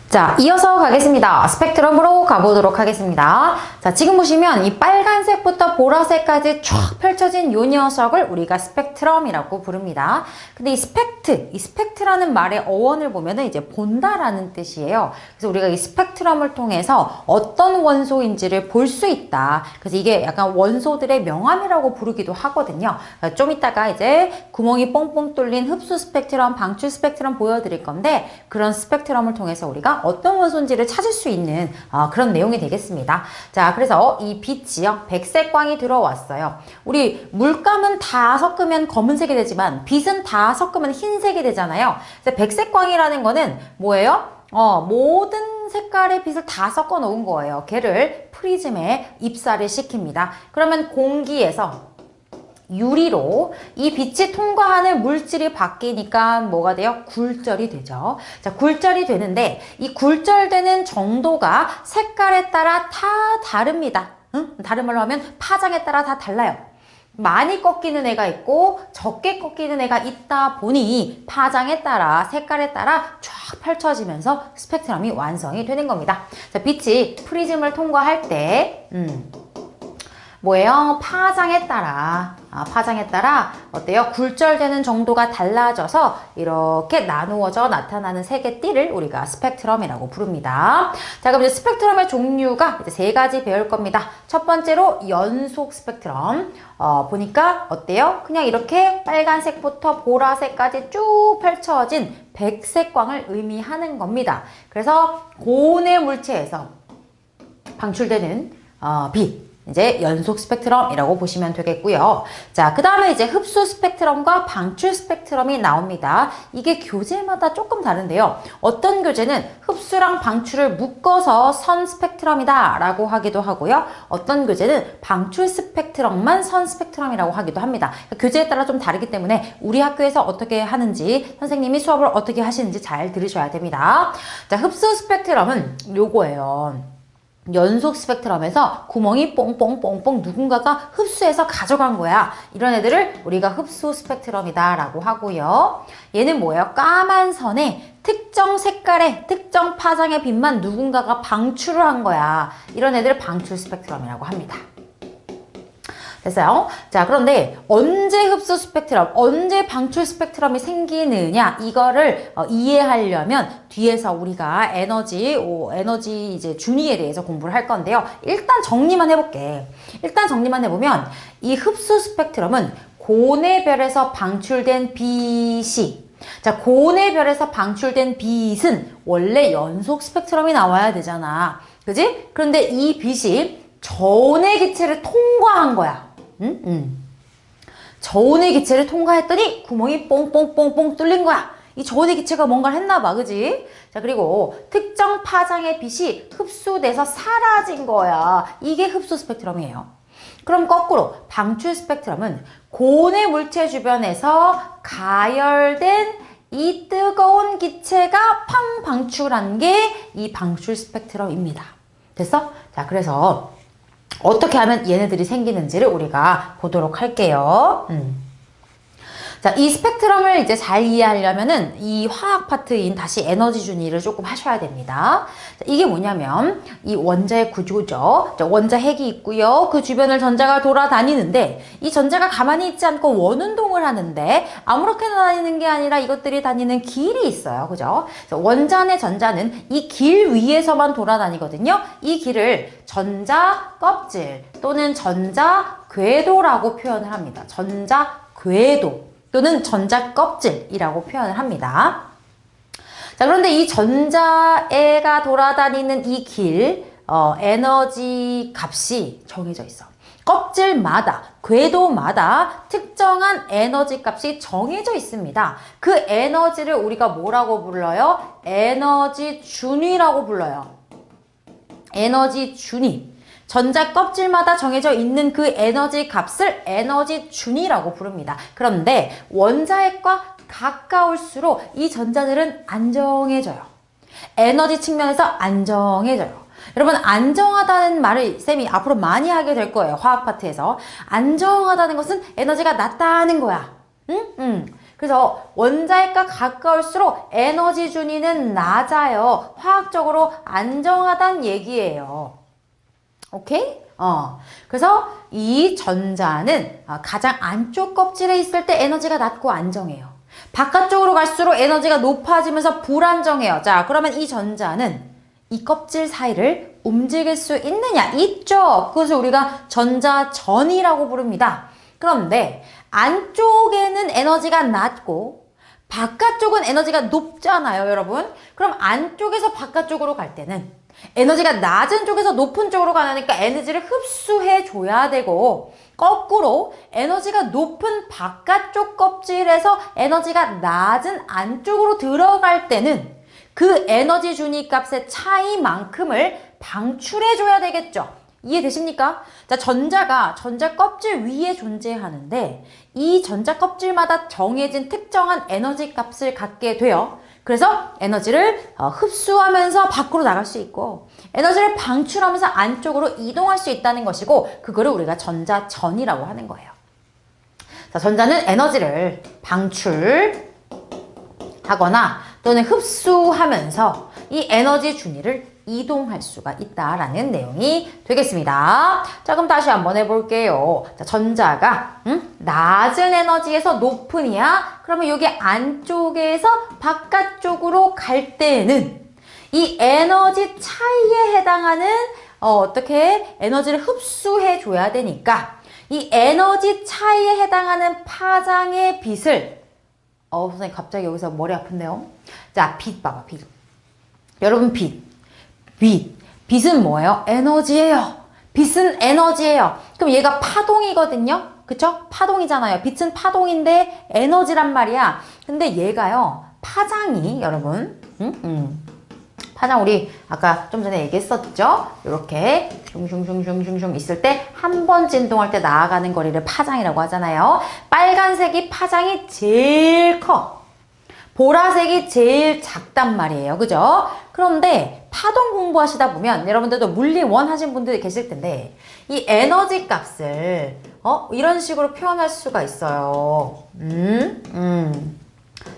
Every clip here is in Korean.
자, 이어서 가겠습니다. 스펙트럼으로 가보도록 하겠습니다. 자, 지금 보시면 이 빨간색부터 보라색까지 쫙 펼쳐진 요 녀석을 우리가 스펙트럼이라고 부릅니다. 근데 이 스펙트라는 말의 어원을 보면은 이제 본다라는 뜻이에요. 그래서 우리가 이 스펙트럼을 통해서 어떤 원소인지를 볼 수 있다. 그래서 이게 약간 원소들의 명암이라고 부르기도 하거든요. 좀 이따가 이제 구멍이 뽕뽕 뚫린 흡수 스펙트럼, 방출 스펙트럼 보여드릴 건데, 그런 스펙트럼을 통해서 우리가 어떤 원소인지를 찾을 수 있는 그런 내용이 되겠습니다. 자, 그래서 이 빛이요, 백색광이 들어왔어요. 우리 물감은 다 섞으면 검은색이 되지만 빛은 다 섞으면 흰색이 되잖아요. 그래서 백색광이라는 거는 뭐예요? 모든 색깔의 빛을 다 섞어 놓은 거예요. 걔를 프리즘에 입사를 시킵니다. 그러면 공기에서 유리로 이 빛이 통과하는 물질이 바뀌니까 뭐가 돼요? 굴절이 되죠. 자, 굴절이 되는데 이 굴절되는 정도가 색깔에 따라 다 다릅니다. 다른 말로 하면 파장에 따라 다 달라요. 많이 꺾이는 애가 있고 적게 꺾이는 애가 있다 보니 파장에 따라 색깔에 따라 쫙 펼쳐지면서 스펙트럼이 완성이 되는 겁니다. 자, 빛이 프리즘을 통과할 때 뭐예요? 파장에 따라 어때요? 굴절되는 정도가 달라져서 이렇게 나누어져 나타나는 색의 띠를 우리가 스펙트럼이라고 부릅니다. 자, 그럼 이제 스펙트럼의 종류가 이제 세 가지 배울 겁니다. 첫 번째로 연속 스펙트럼. 보니까 어때요? 그냥 이렇게 빨간색부터 보라색까지 쭉 펼쳐진 백색광을 의미하는 겁니다. 그래서 고온의 물체에서 방출되는 빛, 이제 연속 스펙트럼이라고 보시면 되겠고요. 자, 그 다음에 이제 흡수 스펙트럼과 방출 스펙트럼이 나옵니다. 이게 교재마다 조금 다른데요. 어떤 교재는 흡수랑 방출을 묶어서 선 스펙트럼이다 라고 하기도 하고요. 어떤 교재는 방출 스펙트럼만 선 스펙트럼이라고 하기도 합니다. 교재에 따라 좀 다르기 때문에 우리 학교에서 어떻게 하는지, 선생님이 수업을 어떻게 하시는지 잘 들으셔야 됩니다. 자, 흡수 스펙트럼은 요거예요. 연속 스펙트럼에서 구멍이 뽕뽕뽕뽕 누군가가 흡수해서 가져간 거야. 이런 애들을 우리가 흡수 스펙트럼이다 라고 하고요. 얘는 뭐예요? 까만 선에 특정 색깔의 특정 파장의 빛만 누군가가 방출을 한 거야. 이런 애들을 방출 스펙트럼이라고 합니다. 됐어요? 자, 그런데 언제 흡수 스펙트럼, 언제 방출 스펙트럼이 생기느냐, 이거를 이해하려면 뒤에서 우리가 에너지 이제 준위에 대해서 공부를 할 건데요. 일단 정리만 해볼게. 일단 정리만 해보면 이 흡수 스펙트럼은 고온의 별에서 방출된 빛이, 자, 고온의 별에서 방출된 빛은 원래 연속 스펙트럼이 나와야 되잖아. 그지? 그런데 이 빛이 저온의 기체를 통과한 거야. 저온의 기체를 통과했더니 구멍이 뽕뽕뽕뽕 뚫린 거야. 이 저온의 기체가 뭔가를 했나 봐, 그지? 자, 그리고 특정 파장의 빛이 흡수돼서 사라진 거야. 이게 흡수 스펙트럼이에요. 그럼 거꾸로 방출 스펙트럼은 고온의 물체 주변에서 가열된 이 뜨거운 기체가 팡 방출한 게 이 방출 스펙트럼입니다. 됐어? 자, 그래서 어떻게 하면 얘네들이 생기는지를 우리가 보도록 할게요. 자, 이 스펙트럼을 이제 잘 이해하려면은 이 화학 파트인 다시 에너지 준위를 조금 하셔야 됩니다. 자, 이게 뭐냐면 이 원자의 구조죠. 자, 원자 핵이 있고요. 그 주변을 전자가 돌아다니는데 이 전자가 가만히 있지 않고 원운동을 하는데 아무렇게나 다니는 게 아니라 이것들이 다니는 길이 있어요. 그죠? 원자 내 전자는 이 길 위에서만 돌아다니거든요. 이 길을 전자 껍질 또는 전자 궤도라고 표현을 합니다. 전자 궤도 또는 전자 껍질이라고 표현을 합니다. 자, 그런데 이 전자애가 돌아다니는 이 길, 에너지 값이 정해져 있어. 껍질마다, 궤도마다 특정한 에너지 값이 정해져 있습니다. 그 에너지를 우리가 뭐라고 불러요? 에너지 준위라고 불러요. 에너지 준위. 전자 껍질마다 정해져 있는 그 에너지 값을 에너지 준위라고 부릅니다. 그런데 원자핵과 가까울수록 이 전자들은 안정해져요. 에너지 측면에서 안정해져요. 여러분, 안정하다는 말을 쌤이 앞으로 많이 하게 될 거예요. 화학 파트에서. 안정하다는 것은 에너지가 낮다는 거야. 그래서 원자핵과 가까울수록 에너지 준위는 낮아요. 화학적으로 안정하다는 얘기예요. 오케이? 그래서 이 전자는 가장 안쪽 껍질에 있을 때 에너지가 낮고 안정해요. 바깥쪽으로 갈수록 에너지가 높아지면서 불안정해요. 자, 그러면 이 전자는 이 껍질 사이를 움직일 수 있느냐? 있죠. 그것을 우리가 전자전이라고 부릅니다. 그런데 안쪽에는 에너지가 낮고 바깥쪽은 에너지가 높잖아요, 여러분. 그럼 안쪽에서 바깥쪽으로 갈 때는 에너지가 낮은 쪽에서 높은 쪽으로 가니까 에너지를 흡수해 줘야 되고, 거꾸로 에너지가 높은 바깥쪽 껍질에서 에너지가 낮은 안쪽으로 들어갈 때는 그 에너지 준위 값의 차이만큼을 방출해 줘야 되겠죠. 이해되십니까? 자, 전자가 전자 껍질 위에 존재하는데 이 전자 껍질마다 정해진 특정한 에너지 값을 갖게 돼요. 그래서 에너지를 흡수하면서 밖으로 나갈 수 있고 에너지를 방출하면서 안쪽으로 이동할 수 있다는 것이고, 그거를 우리가 전자전이라고 하는 거예요. 자, 전자는 에너지를 방출하거나 또는 흡수하면서 이 에너지 준위를 이동할 수가 있다라는 내용이 되겠습니다. 자, 그럼 다시 한번 해볼게요. 자, 전자가 낮은 에너지에서 높은 이하, 그러면 여기 안쪽에서 바깥쪽으로 갈 때는 이 에너지 차이에 해당하는 어떻게 에너지를 흡수해 줘야 되니까 이 에너지 차이에 해당하는 파장의 빛을 선생님 갑자기 여기서 머리 아픈데요. 자, 빛 봐봐, 빛. 여러분, 빛은 뭐예요? 에너지예요. 빛은 에너지예요. 그럼 얘가 파동이거든요. 그쵸? 파동이잖아요. 빛은 파동인데 에너지란 말이야. 근데 얘가요, 파장이 여러분, 파장 우리 아까 좀 전에 얘기했었죠? 이렇게 슝슝슝슝슝 있을 때 한 번 진동할 때 나아가는 거리를 파장이라고 하잖아요. 빨간색이 파장이 제일 커. 보라색이 제일 작단 말이에요. 그죠? 그런데 파동 공부하시다 보면 여러분들도 물리 1 하신 분들이 계실 텐데 이 에너지 값을 이런 식으로 표현할 수가 있어요.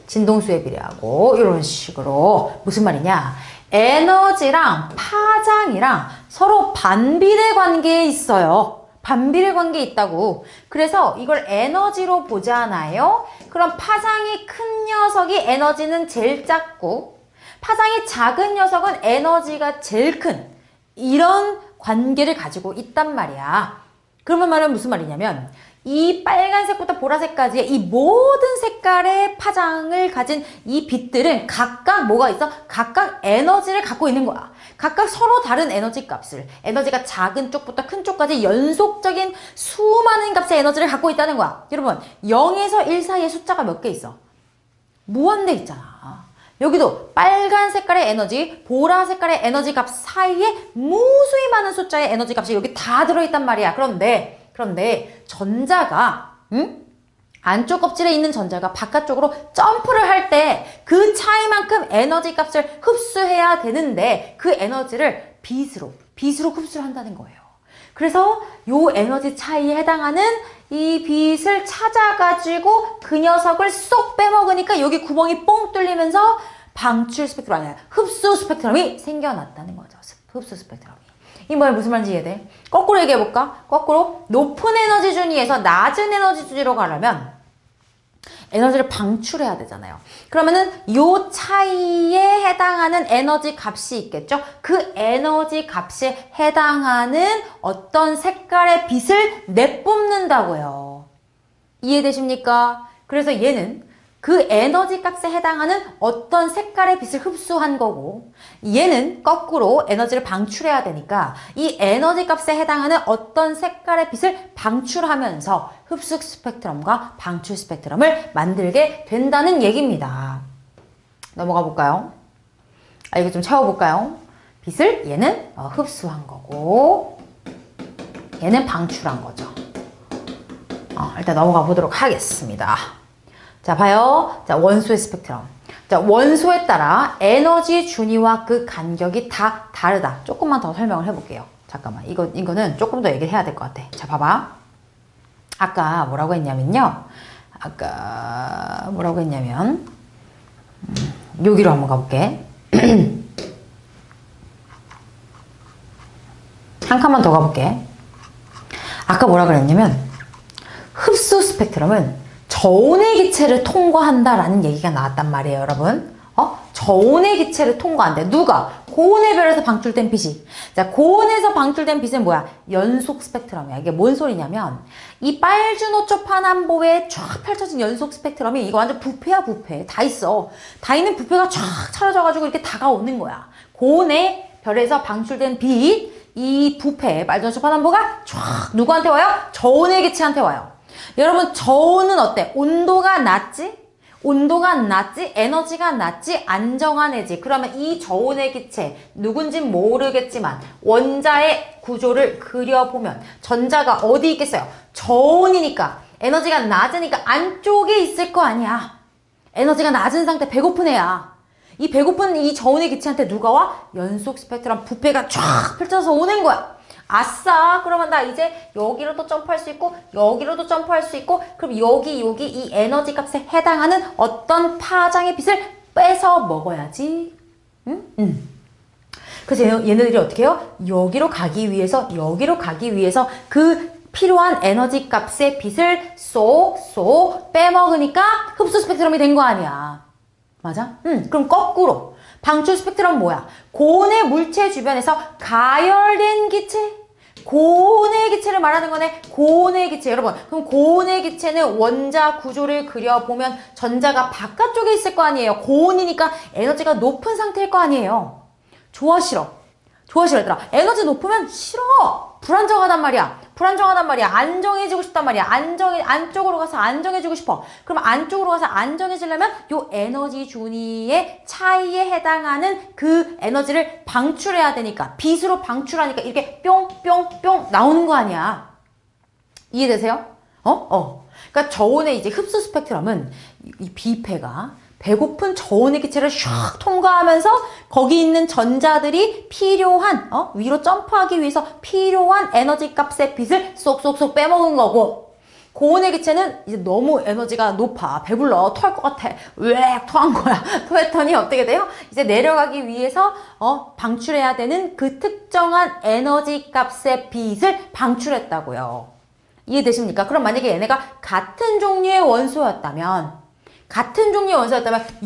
진동수에 비례하고 이런 식으로. 무슨 말이냐? 에너지랑 파장이랑 서로 반비례 관계에 있어요. 반비례 관계에 있다고. 그래서 이걸 에너지로 보잖아요. 그럼 파장이 큰 녀석이 에너지는 제일 작고 파장이 작은 녀석은 에너지가 제일 큰 이런 관계를 가지고 있단 말이야. 그러면 말은 무슨 말이냐면 이 빨간색부터 보라색까지의 이 모든 색깔의 파장을 가진 이 빛들은 각각 뭐가 있어? 각각 에너지를 갖고 있는 거야. 각각 서로 다른 에너지 값을, 에너지가 작은 쪽부터 큰 쪽까지 연속적인 수많은 값의 에너지를 갖고 있다는 거야. 여러분, 0에서 1 사이에 숫자가 몇 개 있어? 무한대 있잖아. 여기도 빨간 색깔의 에너지, 보라 색깔의 에너지 값 사이에 무수히 많은 숫자의 에너지 값이 여기 다 들어있단 말이야. 그런데 전자가 안쪽 kop질에 있는 전자가 바깥쪽으로 점프를 할 때 그 차이만큼 에너지 값을 흡수해야 되는데 그 에너지를 빛으로 흡수를 한다는 거예요. 그래서 요 에너지 차이에 해당하는 이 빛을 찾아가지고 그 녀석을 쏙 빼먹으니까 여기 구멍이 뽕 뚫리면서 방출 스펙트럼 아니야. 흡수 스펙트럼이 생겨났다는 거죠. 흡수 스펙트럼이. 이 말 무슨 말인지 이해돼? 거꾸로 얘기해볼까? 거꾸로 높은 에너지 준위에서 낮은 에너지 준위로 가려면 에너지를 방출해야 되잖아요. 그러면은 요 차이에 해당하는 에너지 값이 있겠죠? 그 에너지 값에 해당하는 어떤 색깔의 빛을 내뿜는다고요. 이해되십니까? 그래서 얘는 그 에너지 값에 해당하는 어떤 색깔의 빛을 흡수한 거고 얘는 거꾸로 에너지를 방출해야 되니까 이 에너지 값에 해당하는 어떤 색깔의 빛을 방출하면서 흡수 스펙트럼과 방출 스펙트럼을 만들게 된다는 얘기입니다. 넘어가 볼까요? 이거 좀 채워볼까요? 빛을 얘는 흡수한 거고 얘는 방출한 거죠. 일단 넘어가 보도록 하겠습니다. 자, 봐요. 자, 원소의 스펙트럼. 자, 원소에 따라 에너지 준위와 그 간격이 다 다르다. 조금만 더 설명을 해볼게요. 잠깐만. 이거는 조금 더 얘기를 해야 될 것 같아. 자, 봐봐. 아까 뭐라고 했냐면요. 아까 뭐라고 했냐면 여기로 한번 가볼게. 한 칸만 더 가볼게. 아까 뭐라 그랬냐면 흡수 스펙트럼은 저온의 기체를 통과한다라는 얘기가 나왔단 말이에요, 여러분. 저온의 기체를 통과한대. 누가? 고온의 별에서 방출된 빛이. 자, 고온에서 방출된 빛은 뭐야? 연속 스펙트럼이야. 이게 뭔 소리냐면 이 빨주노초 파남보에 쫙 펼쳐진 연속 스펙트럼이 이거 완전 부패야, 부패. 다 있어. 다 있는 부패가 쫙 차려져가지고 이렇게 다가오는 거야. 고온의 별에서 방출된 빛, 이 부패, 빨주노초 파남보가 쫙 누구한테 와요? 저온의 기체한테 와요. 여러분, 저온은 어때? 온도가 낮지? 온도가 낮지, 에너지가 낮지, 안정한 애지. 그러면 이 저온의 기체, 누군진 모르겠지만 원자의 구조를 그려보면 전자가 어디 있겠어요? 저온이니까, 에너지가 낮으니까 안쪽에 있을 거 아니야. 에너지가 낮은 상태, 배고픈 애야. 이 배고픈 이 저온의 기체한테 누가 와? 연속 스펙트럼 부패가 쫙 펼쳐서 오는 거야. 아싸, 그러면 나 이제 여기로도 점프할 수 있고 여기로도 점프할 수 있고, 그럼 여기 이 에너지 값에 해당하는 어떤 파장의 빛을 뺏어 먹어야지. 응? 그래서 얘네들이 어떻게 해요? 여기로 가기 위해서 그 필요한 에너지 값의 빛을 쏙쏙 빼먹으니까 흡수 스펙트럼이 된 거 아니야. 맞아? 그럼 거꾸로 방출 스펙트럼 뭐야? 고온의 물체 주변에서 가열된 기체, 고온의 기체를 말하는 거네. 고온의 기체. 여러분, 그럼 고온의 기체는 원자 구조를 그려보면 전자가 바깥쪽에 있을 거 아니에요. 고온이니까 에너지가 높은 상태일 거 아니에요. 좋아, 싫어? 좋아, 싫어, 얘들아. 에너지 높으면 싫어. 불안정하단 말이야. 안정해지고 싶단 말이야. 안쪽으로 가서 안정해지고 싶어. 그럼 안쪽으로 가서 안정해지려면 요 에너지 준위의 차이에 해당하는 그 에너지를 방출해야 되니까, 빛으로 방출하니까 이렇게 뿅뿅뿅 나오는 거 아니야. 이해되세요? 그러니까 저온의 이제 흡수 스펙트럼은 이 비패가 배고픈 저온의 기체를 샥 통과하면서 거기 있는 전자들이 필요한, 위로 점프하기 위해서 필요한 에너지 값의 빛을 쏙쏙쏙 빼먹은 거고, 고온의 기체는 이제 너무 에너지가 높아. 배불러. 토할 것 같아. 왜 토한 거야. 토했더니 어떻게 돼요? 이제 내려가기 위해서 방출해야 되는 그 특정한 에너지 값의 빛을 방출했다고요. 이해되십니까? 그럼 만약에 얘네가 같은 종류의 원소였다면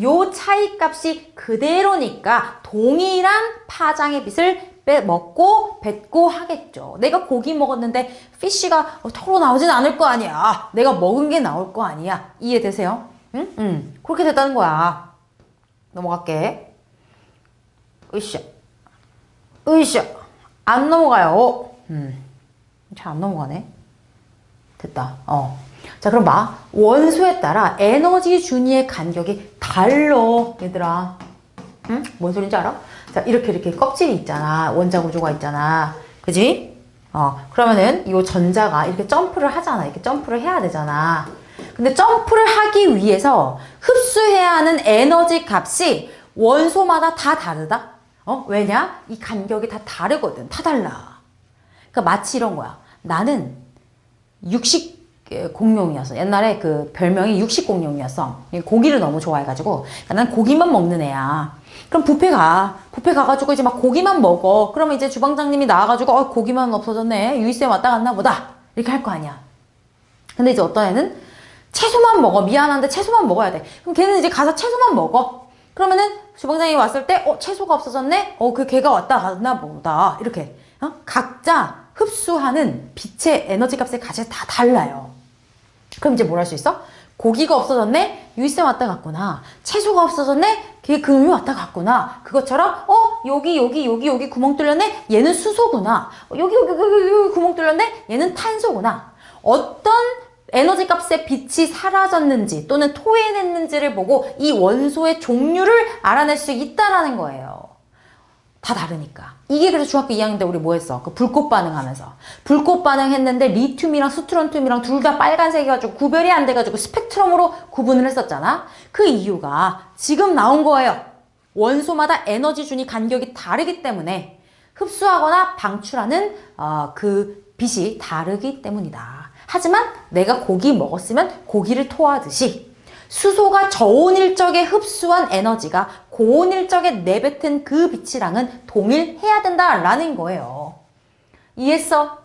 요 차이 값이 그대로니까 동일한 파장의 빛을 먹고 뱉고 하겠죠. 내가 고기 먹었는데 피쉬가 털어 나오진 않을 거 아니야. 내가 먹은 게 나올 거 아니야. 이해되세요? 응? 그렇게 됐다는 거야. 넘어갈게. 으쌰. 안 넘어가요. 잘 안 넘어가네. 됐다. 자, 그럼 원소에 따라 에너지 준위의 간격이 달라, 얘들아. 응? 뭔 소린지 알아? 자, 이렇게 껍질이 있잖아. 원자 구조가 있잖아. 그지? 그러면은 이 전자가 이렇게 점프를 하잖아. 이렇게 점프를 해야 되잖아. 근데 점프를 하기 위해서 흡수해야 하는 에너지 값이 원소마다 다 다르다? 왜냐? 이 간격이 다 다르거든. 다 달라. 그러니까 마치 이런 거야. 나는 육식 공룡이었어. 옛날에 그 별명이 육식 공룡이었어. 고기를 너무 좋아해가지고. 그러니까 난 고기만 먹는 애야. 그럼 뷔페 가가지고 이제 막 고기만 먹어. 그러면 이제 주방장님이 나와가지고, 고기만 없어졌네. 유이쌤 왔다 갔나 보다. 이렇게 할 거 아니야. 근데 이제 어떤 애는 채소만 먹어. 미안한데 채소만 먹어야 돼. 그럼 걔는 이제 가서 채소만 먹어. 그러면은 주방장님이 왔을 때, 채소가 없어졌네? 그 걔가 왔다 갔나 보다. 이렇게. 각자 흡수하는 빛의 에너지 값의 가치가 다 달라요. 그럼 이제 뭘 할 수 있어? 고기가 없어졌네? 유이쌤 왔다 갔구나. 채소가 없어졌네? 걔 그놈이 왔다 갔구나. 그것처럼 여기 구멍 뚫렸네? 얘는 수소구나. 여기 구멍 뚫렸네? 얘는 탄소구나. 어떤 에너지 값의 빛이 사라졌는지 또는 토해냈는지를 보고 이 원소의 종류를 알아낼 수 있다라는 거예요. 다 다르니까. 이게 그래서 중학교 2학년 때 우리 뭐 했어? 그 불꽃 반응하면서. 불꽃 반응했는데 리튬이랑 스트론튬이랑 둘 다 빨간색이가지고 구별이 안 돼가지고 스펙트럼으로 구분을 했었잖아. 그 이유가 지금 나온 거예요. 원소마다 에너지 준위 간격이 다르기 때문에 흡수하거나 방출하는 그 빛이 다르기 때문이다. 하지만 내가 고기 먹었으면 고기를 토하듯이 수소가 저온 일적에 흡수한 에너지가 고온 일적에 내뱉은 그 빛이랑은 동일해야 된다라는 거예요. 이해했어?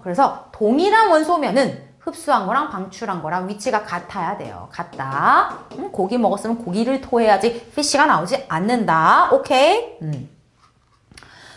그래서 동일한 원소면은 흡수한 거랑 방출한 거랑 위치가 같아야 돼요. 같다. 고기 먹었으면 고기를 토해야지 피쉬가 나오지 않는다. 오케이?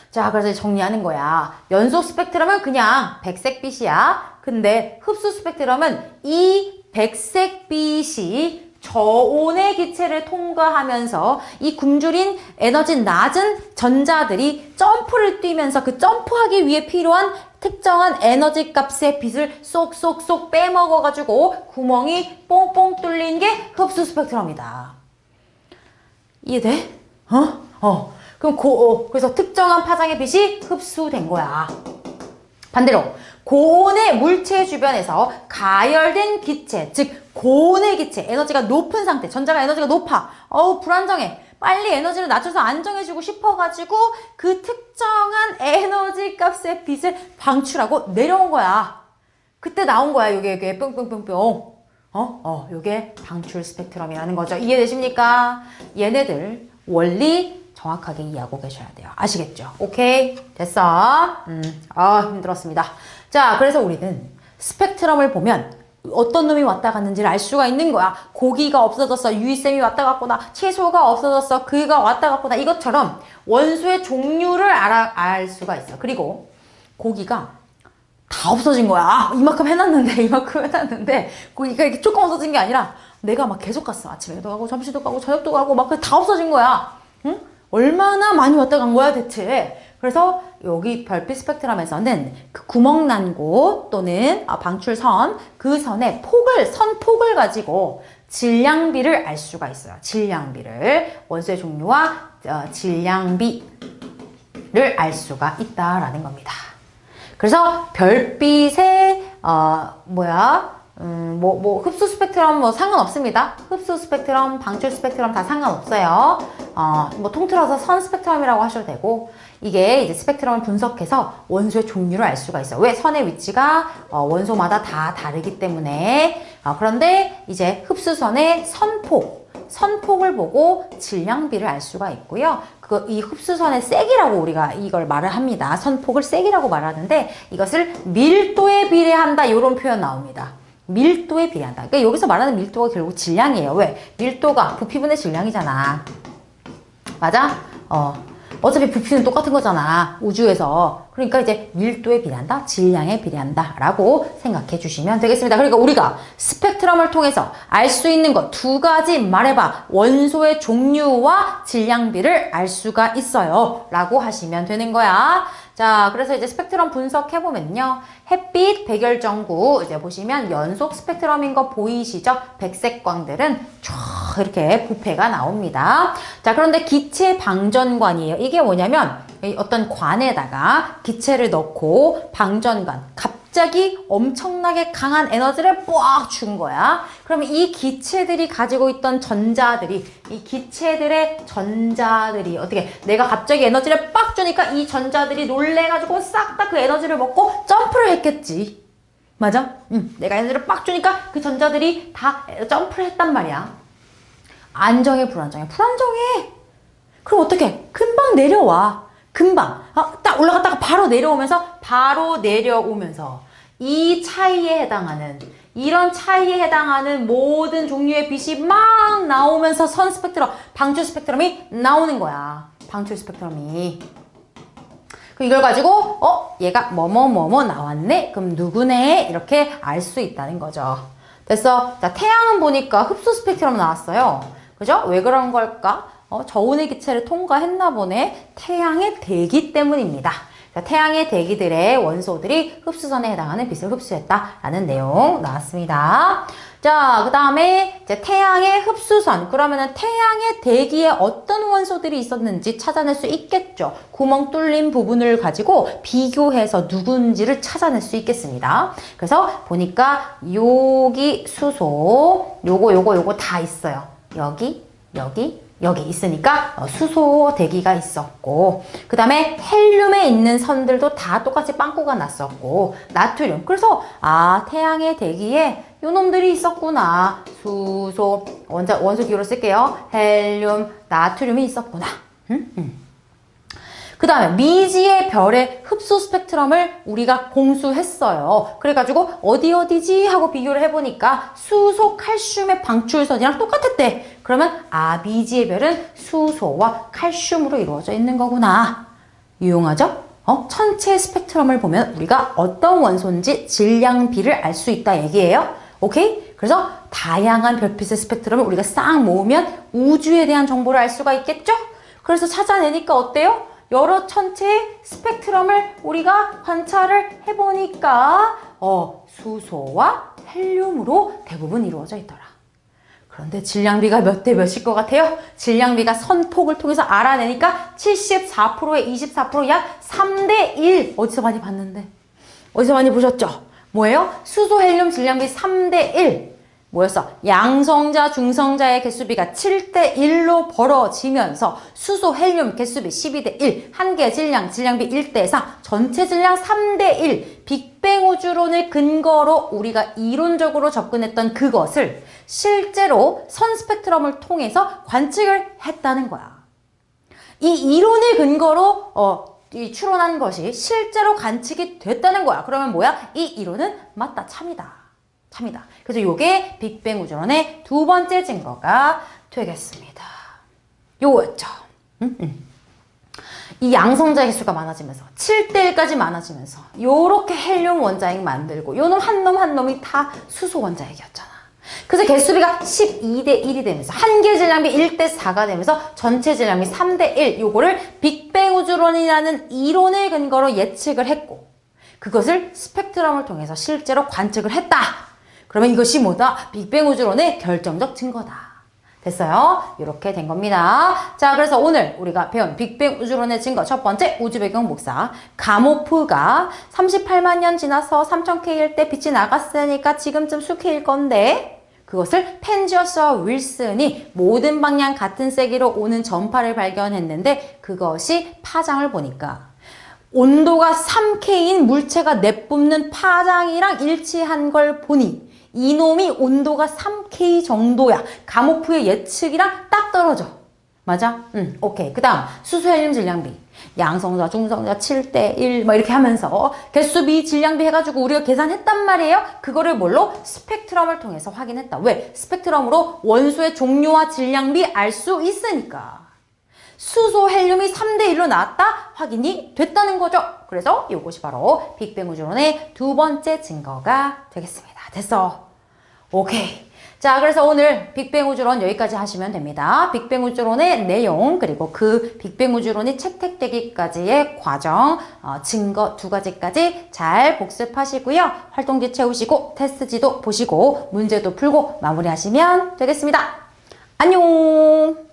자, 그래서 정리하는 거야. 연소 스펙트럼은 그냥 백색빛이야. 근데 흡수 스펙트럼은 이 백색빛이 저온의 기체를 통과하면서 이 굶주린 에너지 낮은 전자들이 점프를 뛰면서 그 점프하기 위해 필요한 특정한 에너지 값의 빛을 쏙쏙쏙 빼먹어가지고 구멍이 뽕뽕 뚫린 게 흡수 스펙트럼이다. 이해돼? 그럼 그래서 특정한 파장의 빛이 흡수된 거야. 반대로 고온의 물체 주변에서 가열된 기체, 즉 고온의 기체, 에너지가 높은 상태, 전자가 에너지가 높아. 불안정해. 빨리 에너지를 낮춰서 안정해주고 싶어가지고 그 특정한 에너지 값의 빛을 방출하고 내려온 거야. 그때 나온 거야. 요게 뿅뿅뿅뿅. 요게 방출 스펙트럼이라는 거죠. 이해되십니까? 얘네들 원리 정확하게 이해하고 계셔야 돼요. 아시겠죠? 오케이? 됐어? 힘들었습니다. 자, 그래서 우리는 스펙트럼을 보면 어떤 놈이 왔다 갔는지를 알 수가 있는 거야. 고기가 없어졌어. 유이쌤이 왔다 갔구나. 채소가 없어졌어. 그가 왔다 갔구나. 이것처럼 원소의 종류를 알 수가 있어. 그리고 고기가 다 없어진 거야. 이만큼 해놨는데 고기가 이렇게 조금 없어진 게 아니라 내가 막 계속 갔어. 아침에도 가고 점심도 가고 저녁도 가고 막 다 없어진 거야. 응? 얼마나 많이 왔다 간 거야 대체. 그래서 여기 별빛 스펙트럼에서는 그 구멍 난 곳 또는 방출선, 그 선의 선폭을 가지고 질량비를 알 수가 있어요. 질량비를, 원소의 종류와 질량비를 알 수가 있다라는 겁니다. 그래서 별빛의 흡수 스펙트럼 상관없습니다. 흡수 스펙트럼, 방출 스펙트럼 다 상관없어요. 통틀어서 선 스펙트럼이라고 하셔도 되고, 이게 이제 스펙트럼을 분석해서 원소의 종류를 알 수가 있어요. 왜? 선의 위치가 원소마다 다 다르기 때문에. 그런데 이제 흡수선의 선폭을 보고 질량비를 알 수가 있고요. 이 흡수선의 세기라고 우리가 이걸 말을 합니다. 선폭을 세기라고 말하는데 이것을 밀도에 비례한다. 이런 표현 나옵니다. 밀도에 비례한다. 그러니까 여기서 말하는 밀도가 결국 질량이에요. 왜? 밀도가 부피분의 질량이잖아. 맞아? 어차피 부피는 똑같은 거잖아. 우주에서. 그러니까 이제 밀도에 비례한다, 질량에 비례한다 라고 생각해 주시면 되겠습니다. 그러니까 우리가 스펙트럼을 통해서 알 수 있는 것 두 가지 말해봐. 원소의 종류와 질량비를 알 수가 있어요 라고 하시면 되는 거야. 자, 그래서 이제 스펙트럼 분석해보면요. 햇빛, 백열전구, 이제 보시면 연속 스펙트럼인 거 보이시죠? 백색 광들은 쫙 이렇게 부패가 나옵니다. 자, 그런데 기체 방전관이에요. 이게 뭐냐면, 어떤 관에다가 기체를 넣고 방전관, 갑자기 엄청나게 강한 에너지를 빡 준 거야. 그러면 이 기체들이 가지고 있던 이 기체들의 전자들이 어떻게, 내가 갑자기 에너지를 빡 주니까 이 전자들이 놀래가지고 싹 다 그 에너지를 먹고 점프를 했겠지. 맞아? 내가 에너지를 빡 주니까 그 전자들이 다 점프를 했단 말이야. 안정해, 불안정해? 불안정해. 그럼 어떻게? 금방 내려와. 금방. 딱 올라갔다가 바로 내려오면서 이 차이에 해당하는, 이런 차이에 해당하는 모든 종류의 빛이 막 나오면서 선 스펙트럼, 방출 스펙트럼이 나오는 거야. 방출 스펙트럼이. 이걸 가지고 얘가 뭐뭐 나왔네? 그럼 누구네? 이렇게 알 수 있다는 거죠. 됐어? 자, 태양은 보니까 흡수 스펙트럼 나왔어요. 그죠? 왜 그런 걸까? 저온의 기체를 통과했나 보네. 태양의 대기 때문입니다. 태양의 대기들의 원소들이 흡수선에 해당하는 빛을 흡수했다라는 내용 나왔습니다. 자, 그 다음에 이제 태양의 흡수선. 그러면은 태양의 대기에 어떤 원소들이 있었는지 찾아낼 수 있겠죠. 구멍 뚫린 부분을 가지고 비교해서 누군지를 찾아낼 수 있겠습니다. 그래서 보니까 여기 수소, 요거 다 있어요. 여기, 여기 있으니까 수소 대기가 있었고, 그 다음에 헬륨에 있는 선들도 다 똑같이 빵꾸가 났었고, 나트륨. 그래서 태양의 대기에 요 놈들이 있었구나. 수소, 원소 기호로 쓸게요. 헬륨, 나트륨이 있었구나. 그 다음에 미지의 별의 흡수 스펙트럼을 우리가 공수했어요. 그래가지고 어디지 하고 비교를 해보니까 수소, 칼슘의 방출선이랑 똑같았대. 그러면 미지의 별은 수소와 칼슘으로 이루어져 있는 거구나. 유용하죠? 천체 스펙트럼을 보면 우리가 어떤 원소인지 질량비를 알 수 있다 얘기예요. 오케이? 그래서 다양한 별빛의 스펙트럼을 우리가 싹 모으면 우주에 대한 정보를 알 수가 있겠죠? 그래서 찾아내니까 어때요? 여러 천체의 스펙트럼을 우리가 관찰을 해보니까 수소와 헬륨으로 대부분 이루어져 있더라. 그런데 질량비가 몇 대 몇일 것 같아요? 질량비가 선폭을 통해서 알아내니까 74%에 24% 약 3대 1. 어디서 많이 봤는데? 어디서 많이 보셨죠? 뭐예요? 수소, 헬륨 질량비 3대 1. 뭐였어? 양성자, 중성자의 개수비가 7대 1로 벌어지면서 수소, 헬륨 개수비 12대 1, 한 개의 질량비 1대 4, 전체 질량 3대 1, 빅뱅 우주론을 근거로 우리가 이론적으로 접근했던 그것을 실제로 선 스펙트럼을 통해서 관측을 했다는 거야. 이 이론을 근거로 추론한 것이 실제로 관측이 됐다는 거야. 그러면 뭐야? 이 이론은 맞다, 참이다. 그래서 요게 빅뱅 우주론의 두 번째 증거가 되겠습니다. 요거였죠. 이 양성자의 개수가 많아지면서 7대 1까지 많아지면서 요렇게 헬륨 원자핵 만들고 요놈 한 놈이 다 수소 원자핵이었잖아. 그래서 개수비가 12대 1이 되면서 한 개 질량비 1대 4가 되면서 전체 질량비 3대 1, 요거를 빅뱅 우주론이라는 이론을 근거로 예측을 했고, 그것을 스펙트럼을 통해서 실제로 관측을 했다. 그러면 이것이 뭐다? 빅뱅 우주론의 결정적 증거다. 됐어요? 이렇게 된 겁니다. 자, 그래서 오늘 우리가 배운 빅뱅 우주론의 증거 첫 번째, 우주 배경 복사. 가모프가 38만 년 지나서 3000K일 때 빛이 나갔으니까 지금쯤 수K일 건데, 그것을 펜지어스와 윌슨이 모든 방향 같은 세기로 오는 전파를 발견했는데, 그것이 파장을 보니까 온도가 3K인 물체가 내뿜는 파장이랑 일치한 걸 보니 이놈이 온도가 3K 정도야. 가모프의 예측이랑 딱 떨어져. 맞아? 오케이. 그 다음 수소, 헬륨 질량비. 양성자, 중성자 7대 1 뭐 이렇게 하면서 개수비, 질량비 해가지고 우리가 계산했단 말이에요. 그거를 뭘로? 스펙트럼을 통해서 확인했다. 왜? 스펙트럼으로 원소의 종류와 질량비 알 수 있으니까. 수소, 헬륨이 3대 1로 나왔다? 확인이 됐다는 거죠. 그래서 이것이 바로 빅뱅 우주론의 두 번째 증거가 되겠습니다. 됐어. 오케이. 자, 그래서 오늘 빅뱅 우주론 여기까지 하시면 됩니다. 빅뱅 우주론의 내용, 그리고 그 빅뱅 우주론이 채택되기까지의 과정, 증거 두 가지까지 잘 복습하시고요. 활동지 채우시고 테스트지도 보시고 문제도 풀고 마무리하시면 되겠습니다. 안녕!